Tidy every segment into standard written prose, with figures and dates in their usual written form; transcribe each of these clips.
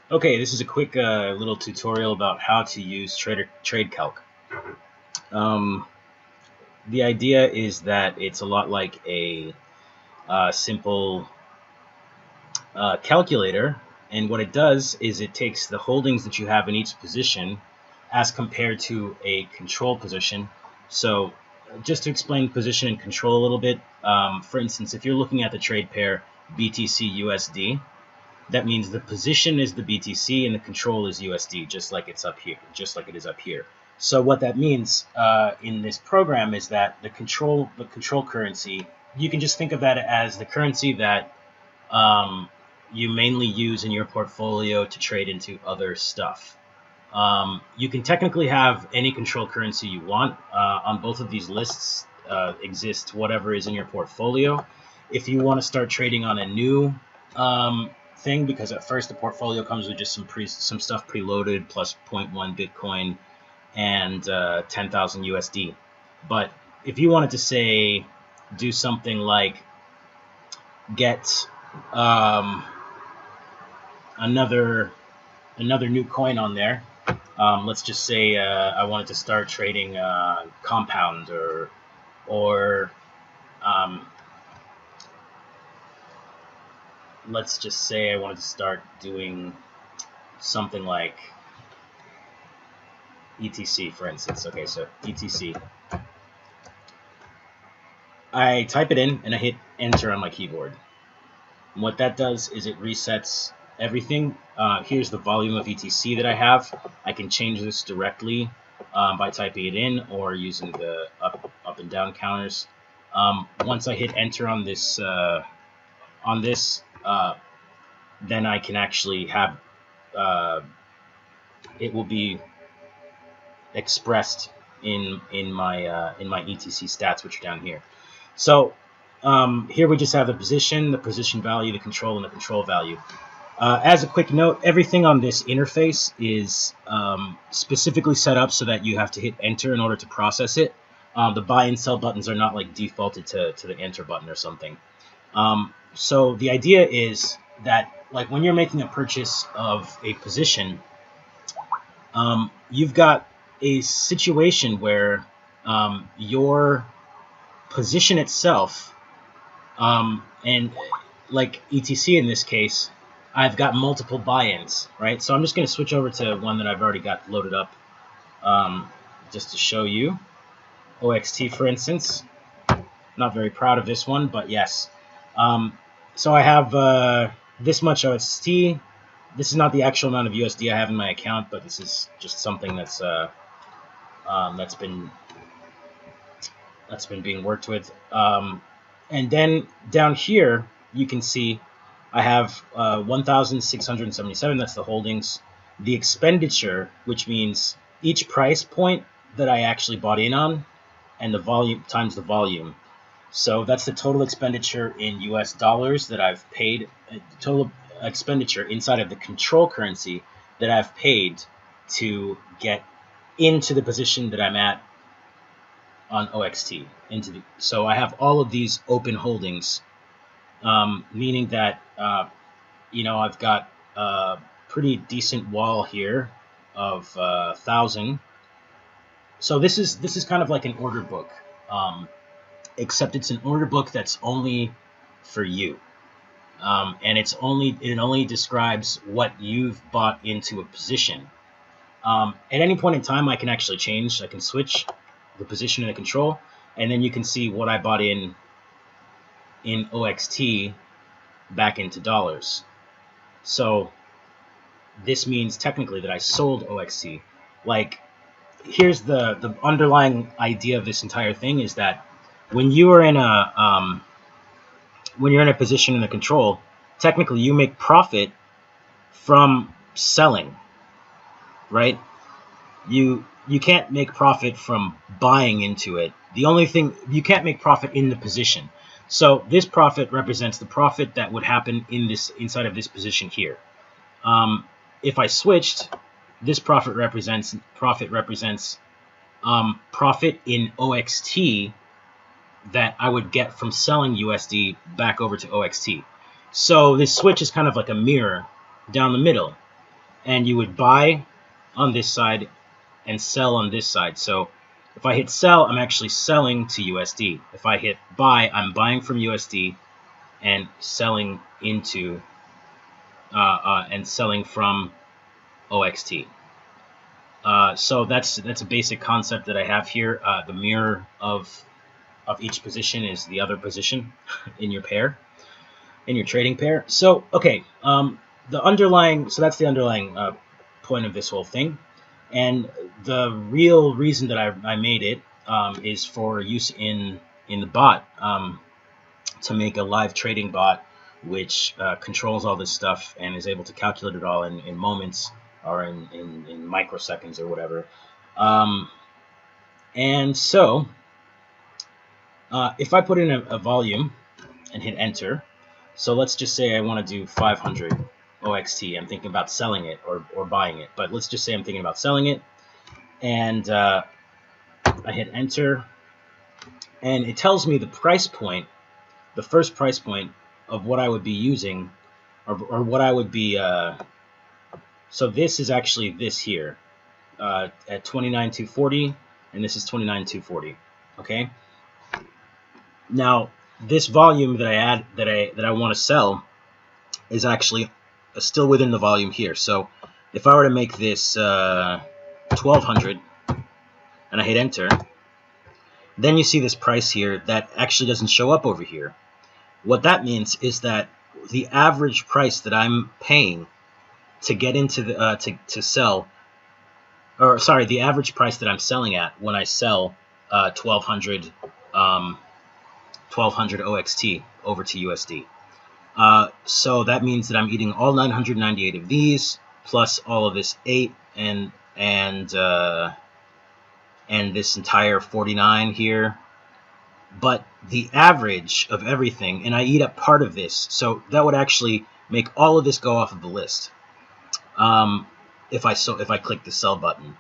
Okay, this is a quick little tutorial about how to use Trade Calc. Um, the idea is that it's a lot like a simple calculator, and what it does is it takes the holdings that you have in each position as compared to a control position. So, just to explain position and control a little bit, for instance, if you're looking at the trade pair BTC USD, that means the position is the BTC and the control is USD, just like it's up here, just like it is up here. So what that means in this program is that the control currency, you can just think of that as the currency that you mainly use in your portfolio to trade into other stuff. You can technically have any control currency you want. On both of these lists exist whatever is in your portfolio. If you want to start trading on a new thing, because at first the portfolio comes with just some stuff preloaded plus zero point 0.1 Bitcoin and 10,000 USD. But if you wanted to say do something like get another new coin on there. Let's just say I wanted to start trading Compound or um, let's just say I wanted to start doing something like ETC, for instance. Okay, so ETC. I type it in and I hit enter on my keyboard. And what that does is it resets everything. Here's the volume of ETC that I have. I can change this directly by typing it in or using the up and down counters. Once I hit enter on this, then I can actually have it will be expressed in my ETC stats, which are down here. So here we just have the position value, the control, and the control value. As a quick note, everything on this interface is specifically set up so that you have to hit enter in order to process it. The buy and sell buttons are not like defaulted to the enter button or something. So the idea is that like when you're making a purchase of a position, you've got a situation where your position itself and like ETC in this case, I've got multiple buy-ins, right? So I'm just going to switch over to one that I've already got loaded up just to show you. OXT, for instance. Not very proud of this one, but yes. So I have this much OXT. This is not the actual amount of USD I have in my account, but this is just something that's been being worked with. And then down here, you can see I have 1,677. That's the holdings. The expenditure, which means each price point that I actually bought in on, and the volume times the volume. So that's the total expenditure in US dollars that I've paid, total expenditure inside of the control currency that I've paid to get into the position that I'm at on OXT. So I have all of these open holdings, meaning that I've got a pretty decent wall here of 1,000. So this is kind of like an order book, except it's an order book that's only for you, and it only describes what you've bought into a position. At any point in time, I can actually change. I can switch the position and the control, and then you can see what I bought in OXT back into dollars. So this means technically that I sold OXT. Like, here's the underlying idea of this entire thing is that when you are in a position in a control, technically you make profit from selling, right? You can't make profit from buying into it. The only thing you can't make profit in the position. So this profit represents the profit that would happen inside of this position here. If I switched, this profit represents profit in OXT that I would get from selling USD back over to OXT. So this switch is kind of like a mirror down the middle. and you would buy on this side and sell on this side. So if I hit sell, I'm actually selling to USD. If I hit buy, I'm buying from USD and selling into and selling from OXT. So that's a basic concept that I have here. The mirror of each position is the other position in your pair, in your trading pair. So okay, so that's the underlying point of this whole thing, and the real reason that I made it is for use in the bot, to make a live trading bot which controls all this stuff and is able to calculate it all in moments or in microseconds or whatever. And so if I put in a volume and hit enter, so let's just say I want to do 500 OXT. I'm thinking about selling it or buying it, but let's just say I'm thinking about selling it, and I hit enter, and it tells me the price point, the first price point of what I would be using, or what I would be. So this is actually this here at 29,240, and this is 29,240. Okay. Now this volume that I add that I want to sell is actually still within the volume here. So if I were to make this 1200 and I hit enter, then you see this price here that actually doesn't show up over here. What that means is that the average price that I'm paying to get into the to sell, or sorry, the average price that I'm selling at when I sell 1200 OXT over to USD. So that means that I'm eating all 998 of these plus all of this 8 and this entire 49 here. But the average of everything, and I eat up part of this, so that would actually make all of this go off of the list. If I click the sell button,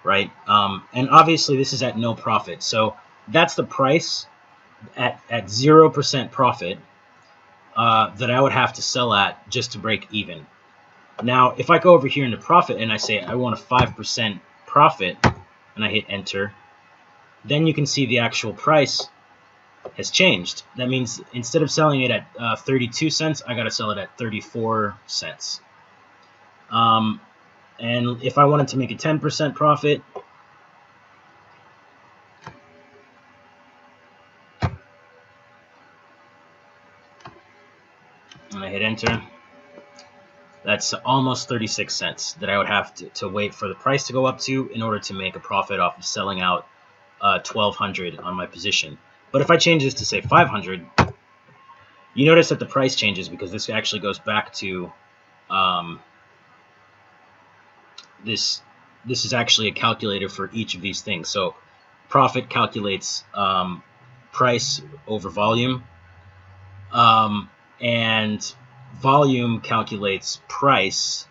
right? And obviously this is at no profit, so that's the price at 0% profit that I would have to sell at just to break even. Now, if I go over here into profit and I say I want a 5% profit and I hit enter, then you can see the actual price has changed. That means instead of selling it at 32 cents, I got to sell it at 34 cents. And if I wanted to make a 10% profit, and I hit enter, that's almost 36 cents that I would have to wait for the price to go up to in order to make a profit off of selling out 1200 on my position. But if I change this to say 500, you notice that the price changes because this actually goes back to this is actually a calculator for each of these things. So profit calculates price over volume, and volume calculates price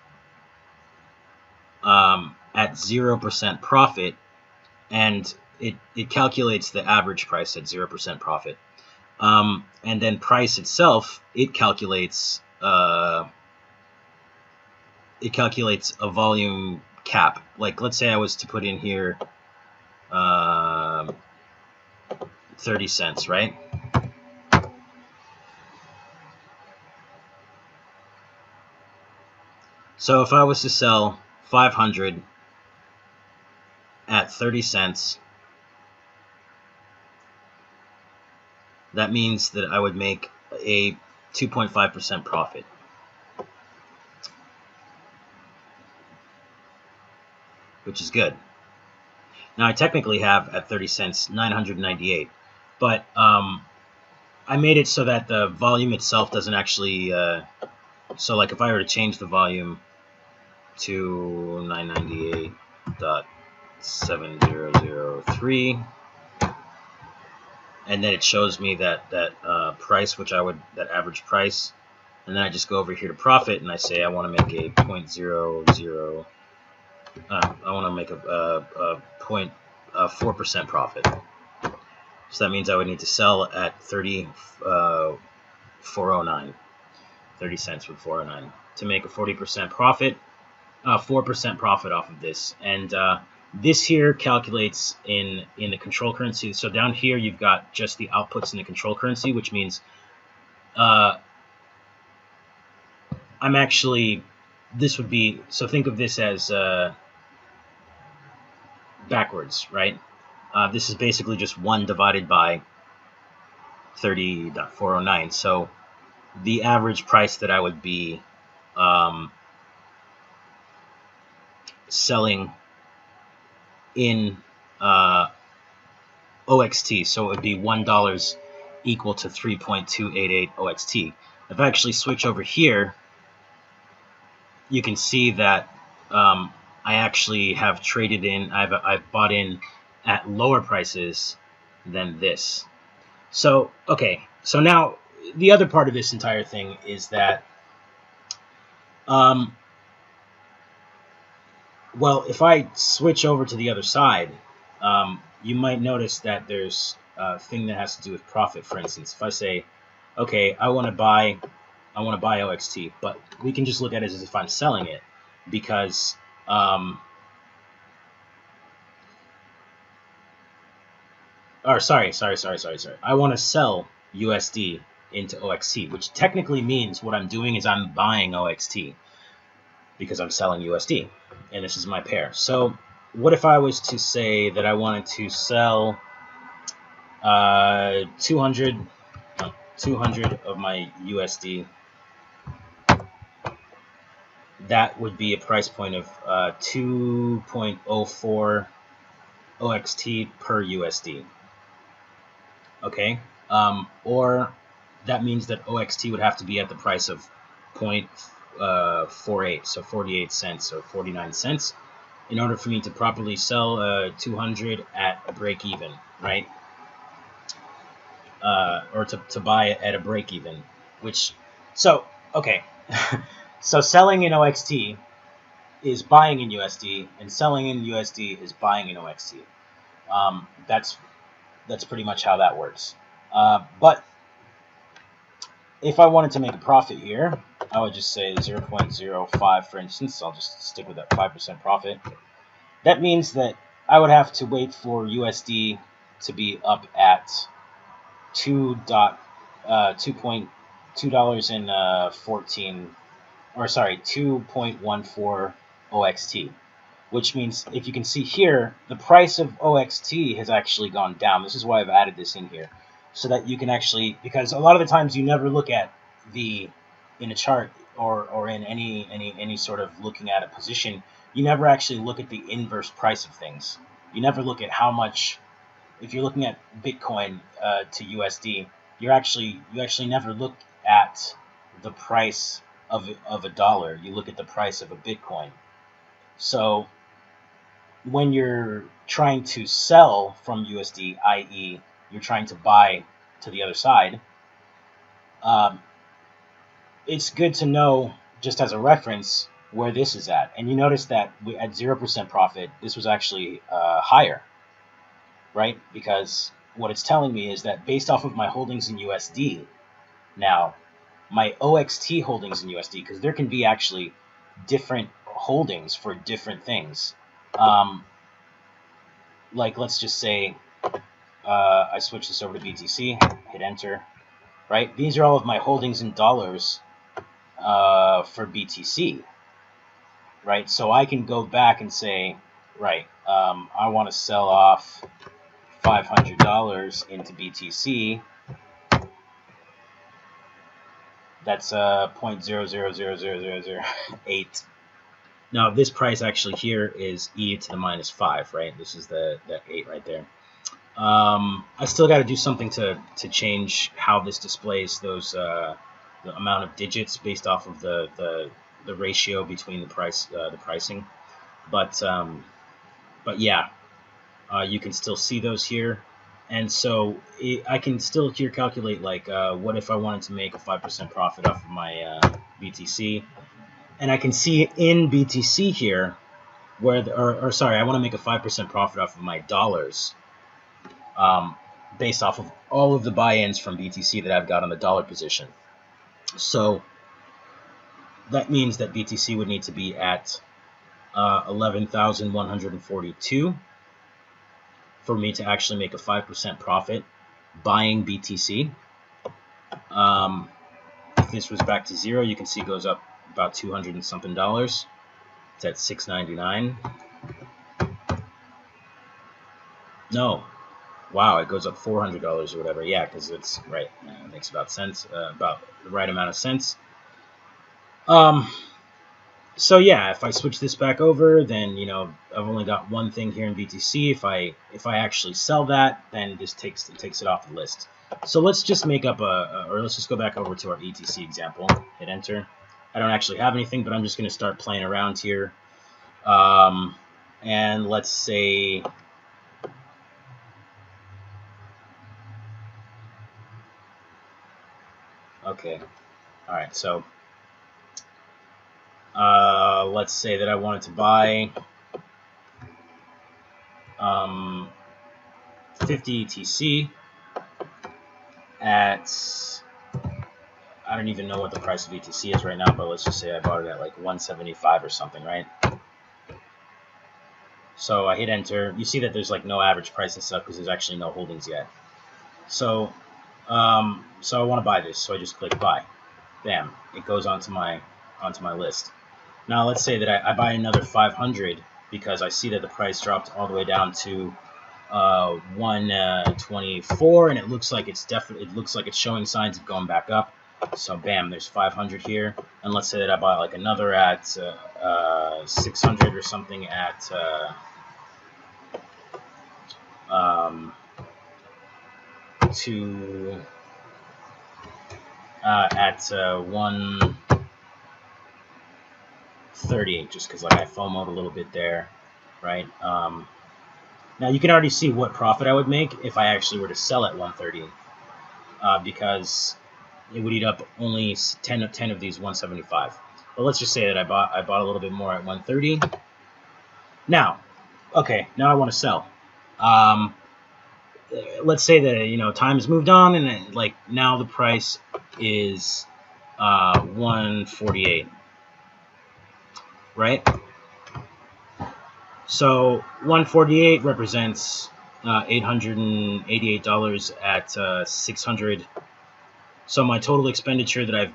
at 0% profit, and it calculates the average price at 0% profit. And then price itself, it calculates a volume cap. Like let's say I was to put in here 30 cents, right? So if I was to sell 500 at 30 cents, that means that I would make a 2.5% profit. Which is good. Now I technically have at 30 cents 998, but I made it so that the volume itself doesn't actually. So like if I were to change the volume to 998.7003, and then it shows me that price, which that average price, and then I just go over here to profit and I say I want to make a 0.00. I want to make a 0.4% profit. So that means I would need to sell at 409, 30 cents with 409 to make a 40% profit. 4% profit off of this, and this here calculates in the control currency. So down here you've got just the outputs in the control currency, which means I'm actually, this would be, so think of this as backwards, right? This is basically just 1 divided by 30.409. So the average price that I would be selling in OXT, so it would be $1 equal to 3.288 OXT. If I actually switch over here, you can see that I actually have traded in, I've bought in at lower prices than this. So, okay, so now the other part of this entire thing is that, well, if I switch over to the other side, you might notice that there's a thing that has to do with profit. For instance, if I say, okay, I want to buy OXT, but we can just look at it as if I'm selling it, because or sorry. I want to sell USD into OXT, which technically means what I'm doing is I'm buying OXT because I'm selling USD, and this is my pair. So what if I was to say that I wanted to sell 200 of my USD? That would be a price point of 2.04 OXT per USD. Okay, or that means that OXT would have to be at the price of 0.48, so 48 cents or 49 cents, in order for me to properly sell 200 at a break even, right? Or to buy it at a break even, which, so, okay. So selling in OXT is buying in USD, and selling in USD is buying in OXT. That's pretty much how that works. But if I wanted to make a profit here, I would just say 0.05, for instance. I'll just stick with that 5% profit. That means that I would have to wait for USD to be up at $2.14 OXT, which means, if you can see here, the price of OXT has actually gone down. This is why I've added this in here, so that you can actually, because a lot of the times you never look at in a chart or in any sort of looking at a position, you never actually look at the inverse price of things. You never look at how much, if you're looking at Bitcoin to USD, you actually never look at the price of a dollar. You look at the price of a Bitcoin. So when you're trying to sell from USD, i.e., you're trying to buy to the other side, it's good to know, just as a reference, where this is at. And you notice that at 0% profit, this was actually higher, right? Because what it's telling me is that based off of my holdings in USD, now my OXT holdings in USD, because there can be actually different holdings for different things. Like, let's just say I switch this over to BTC, hit enter, right? These are all of my holdings in dollars for BTC, right? So I can go back and say, right, I want to sell off $500 into BTC. That's 0.000008. Now this price actually here is e to the minus 5, right? This is that 8 right there. I still got to do something to change how this displays those the amount of digits based off of the ratio between the pricing, but yeah, you can still see those here, and so I can still here calculate, like, what if I wanted to make a 5% profit off of my BTC, and I can see in BTC here where sorry, I want to make a 5% profit off of my dollars, based off of all of the buy-ins from BTC that I've got on the dollar position. So that means that BTC would need to be at 11,142 for me to actually make a 5% profit buying BTC. If this was back to zero, you can see it goes up about $200 and something. It's at $6.99. No, wow, it goes up $400 or whatever. Yeah, because it's right. It makes about the right amount of sense. So yeah, if I switch this back over, then I've only got one thing here in BTC. If I actually sell that, then this takes it off the list. So let's just make up or let's just go back over to our ETC example. Hit enter. I don't actually have anything, but I'm just going to start playing around here. And let's say, okay, all right. So let's say that I wanted to buy 50 ETC at, I don't even know what the price of ETC is right now, but let's just say I bought it at like 175 or something, right? So I hit enter. You see that there's like no average price and stuff because there's actually no holdings yet. So so I want to buy this, so I just click buy. Bam, it goes onto my list. Now let's say that I buy another 500 because I see that the price dropped all the way down to 124, and it looks like it's showing signs of going back up. So bam, there's 500 here, and let's say that I buy like another at 600 or something at at 138, just because like I FOMO'd a little bit there, right? Now you can already see what profit I would make if I actually were to sell at 130, because it would eat up only 10 of these 175. But let's just say that I bought a little bit more at 130. Now, okay, now I want to sell. Let's say that time's moved on, and like now the price is 148, right? So 148 represents $888 at 600. So my total expenditure that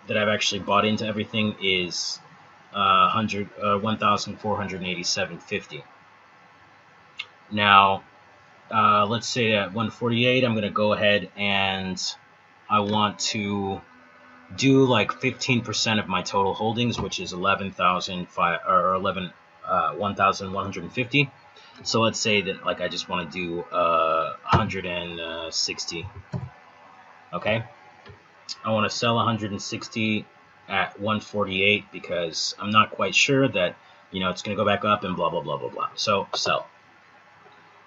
I've actually bought into everything is 1,487.50. Now, let's say at 148, I'm going to go ahead and I want to do like 15% of my total holdings, which is 1,150. So let's say that like I just want to do 160. Okay, I want to sell 160 at 148 because I'm not quite sure that it's going to go back up and blah blah blah blah blah. So sell.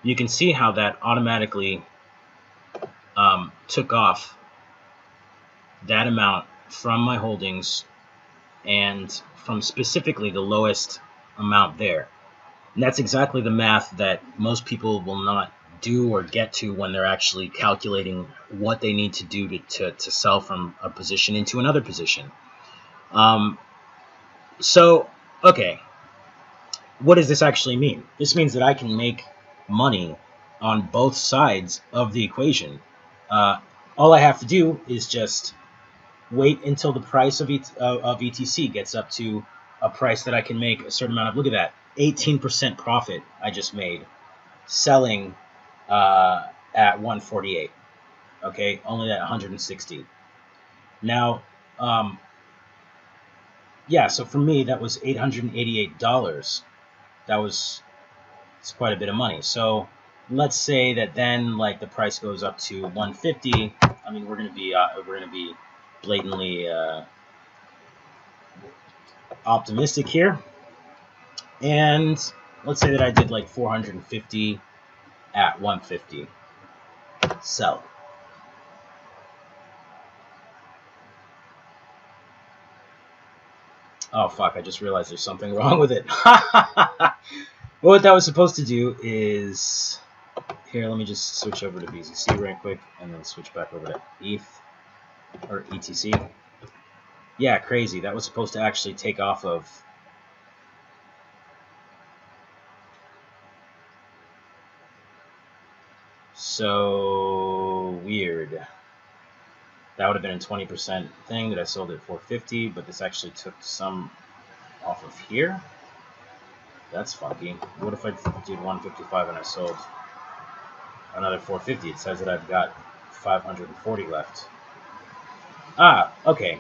You can see how that automatically took off that amount from my holdings and from specifically the lowest amount there. And that's exactly the math that most people will not do or get to when they're actually calculating what they need to do to sell from a position into another position. So, okay, what does this actually mean? This means that I can make money on both sides of the equation. All I have to do is just wait until the price of ETC gets up to a price that I can make a certain amount of. Look at that, 18% profit I just made selling at 148. Okay, only at 160. Now, yeah, so for me that was $888. It's quite a bit of money. So let's say that then like the price goes up to 150. I mean, we're gonna be blatantly optimistic here, and let's say that I did like 450 at 150. Sell. Oh fuck, I just realized there's something wrong with it. What that was supposed to do is, here, let me just switch over to BZC right quick and then switch back over to ETH or ETC. Yeah, crazy. That was supposed to actually take off of So weird. That would have been a 20% thing that I sold at 450, but this actually took some off of here. That's funky. What if I did 155 and I sold another 450? It says that I've got 540 left. Ah, okay.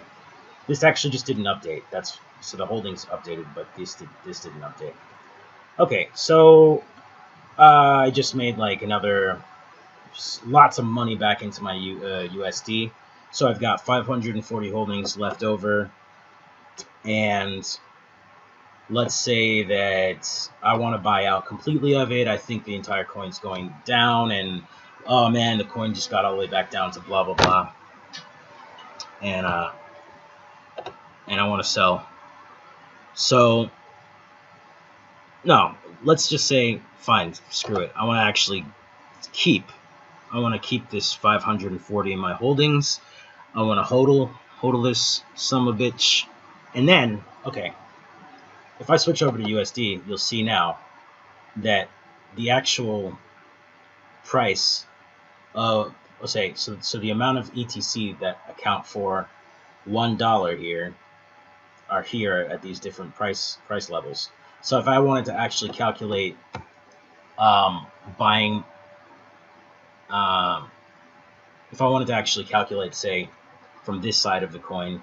This actually just didn't update. That's so the holdings updated, but this didn't update. Okay, so I just made like another lots of money back into my USD. So I've got 540 holdings left over, and let's say that I want to buy out completely of it. I think the entire coin's going down, and oh man, the coin just got all the way back down to blah blah blah, and I want to sell. So no, let's just say fine, screw it. I want to actually keep. I want to keep this 540 in my holdings. I want to hodl this son of a bitch, and then okay. If I switch over to USD, you'll see now that the actual price of, let's say, so the amount of ETC that account for $1 here are here at these different price levels. So if I wanted to actually calculate buying, if I wanted to actually calculate, say, from this side of the coin,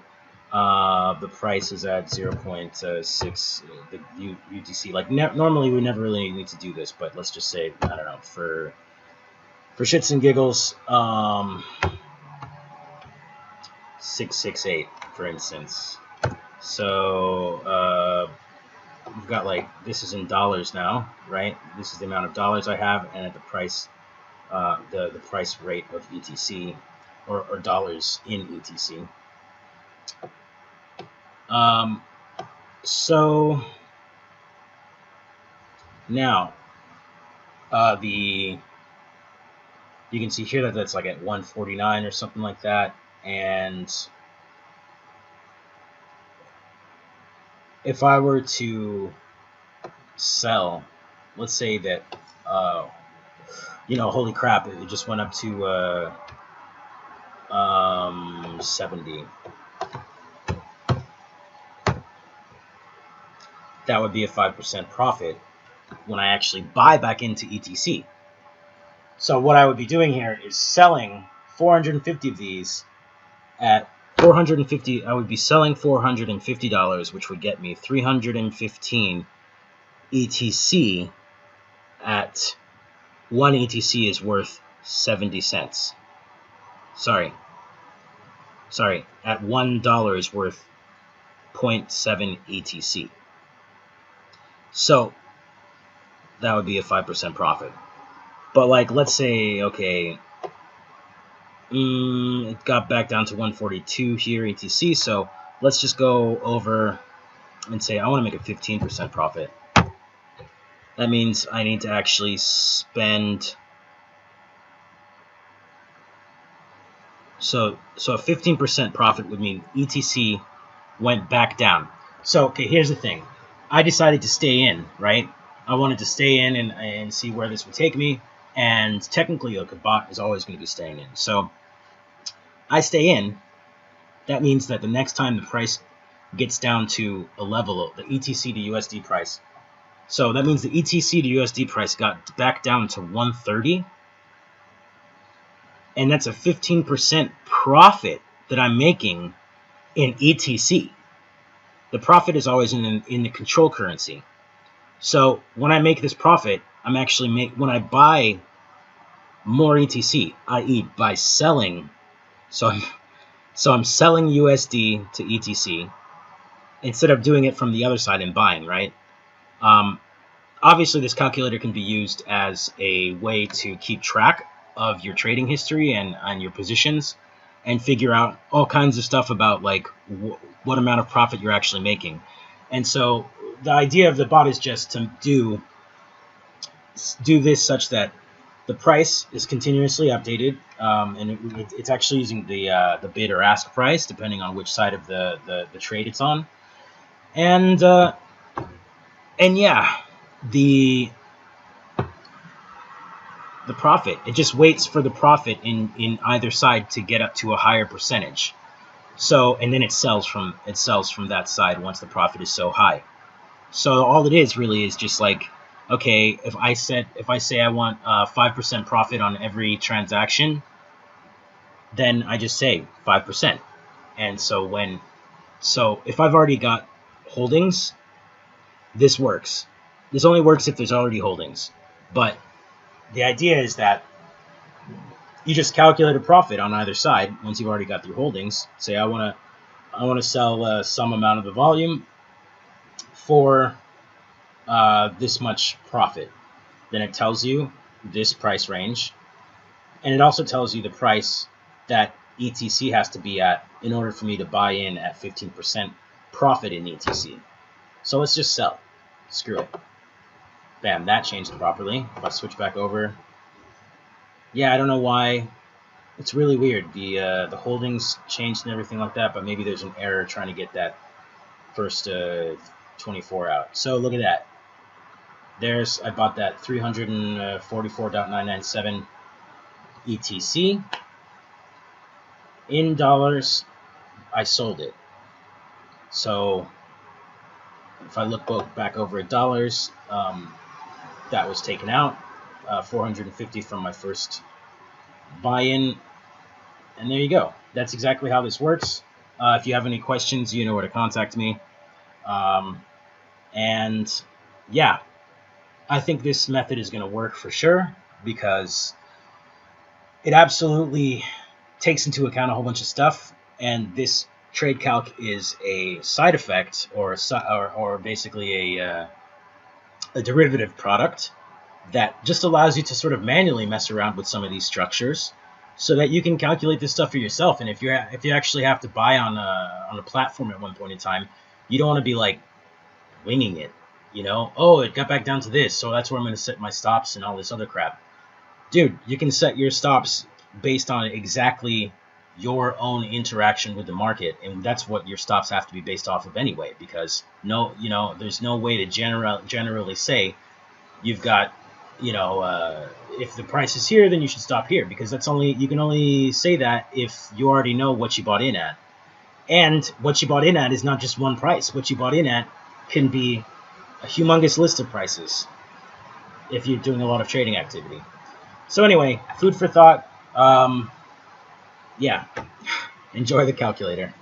the price is at 0.6 the UTC. Like normally we never really need to do this, but let's just say, I don't know, for shits and giggles, 668 for instance. So we've got, like, this is in dollars now, right? This is the amount of dollars I have, and at the price, the price rate of ETC, or dollars in ETC. So now you can see here that that's like at 149 or something like that, and if I were to sell, let's say that holy crap, it just went up to 70. That would be a 5% profit when I actually buy back into ETC. So what I would be doing here is selling 450 of these at 450. I would be selling $450, which would get me 315 ETC. At 1 ETC is worth 70 cents. Sorry. At $1 is worth 0.7 ETC. So that would be a 5% profit. But, like, let's say, okay, it got back down to 142 here, ETC, so let's just go over and say I want to make a 15% profit. That means I need to actually spend, so a 15% profit would mean ETC went back down. So, okay, here's the thing. I decided to stay in, right? I wanted to stay in and see where this would take me. And technically, a bot is always going to be staying in. So I stay in. That means that the next time the price gets down to a level of the ETC to USD price. So that means the ETC to USD price got back down to 130. And that's a 15% profit that I'm making in ETC. The profit is always in the control currency. So when I make this profit, I'm actually when I buy more ETC, i.e. by selling, so I'm selling USD to ETC instead of doing it from the other side and buying, right? Obviously, this calculator can be used as a way to keep track of your trading history and your positions, and figure out all kinds of stuff about, like, what amount of profit you're actually making. And so the idea of the bot is just to do this such that the price is continuously updated, and it's actually using the bid or ask price depending on which side of the trade it's on, and yeah, the profit. It just waits for the profit in either side to get up to a higher percentage. So, and then it sells from that side once the profit is so high. So all it is really is just like, okay, if I say I want 5% profit on every transaction, then I just say 5%. And so if I've already got holdings, this works. This only works if there's already holdings. But the idea is that you just calculate a profit on either side once you've already got your holdings. Say I want to sell some amount of the volume for this much profit. Then it tells you this price range, and it also tells you the price that ETC has to be at in order for me to buy in at 15% profit in ETC. So let's just sell. Screw it. Bam, that changed properly. If I switch back over, yeah, I don't know why. It's really weird. The holdings changed and everything like that, but maybe there's an error trying to get that first 24 out. So look at that. I bought that 344.997 ETC. In dollars, I sold it. So if I look back over at dollars, that was taken out. 450 from my first buy-in. And there you go. That's exactly how this works. If you have any questions, you know where to contact me. And yeah, I think this method is going to work for sure because it absolutely takes into account a whole bunch of stuff. And this trade calc is a side effect or basically a derivative product that just allows you to sort of manually mess around with some of these structures so that you can calculate this stuff for yourself. And if you actually have to buy on a platform at one point in time, you don't want to be like winging it, you know? Oh, it got back down to this, so that's where I'm going to set my stops and all this other crap. Dude, you can set your stops based on exactly your own interaction with the market, and that's what your stops have to be based off of anyway, because there's no way to generally say you've got, if the price is here, then you should stop here, because you can only say that if you already know what you bought in at. And what you bought in at is not just one price. What you bought in at can be a humongous list of prices if you're doing a lot of trading activity. So anyway, food for thought. Yeah, enjoy the calculator.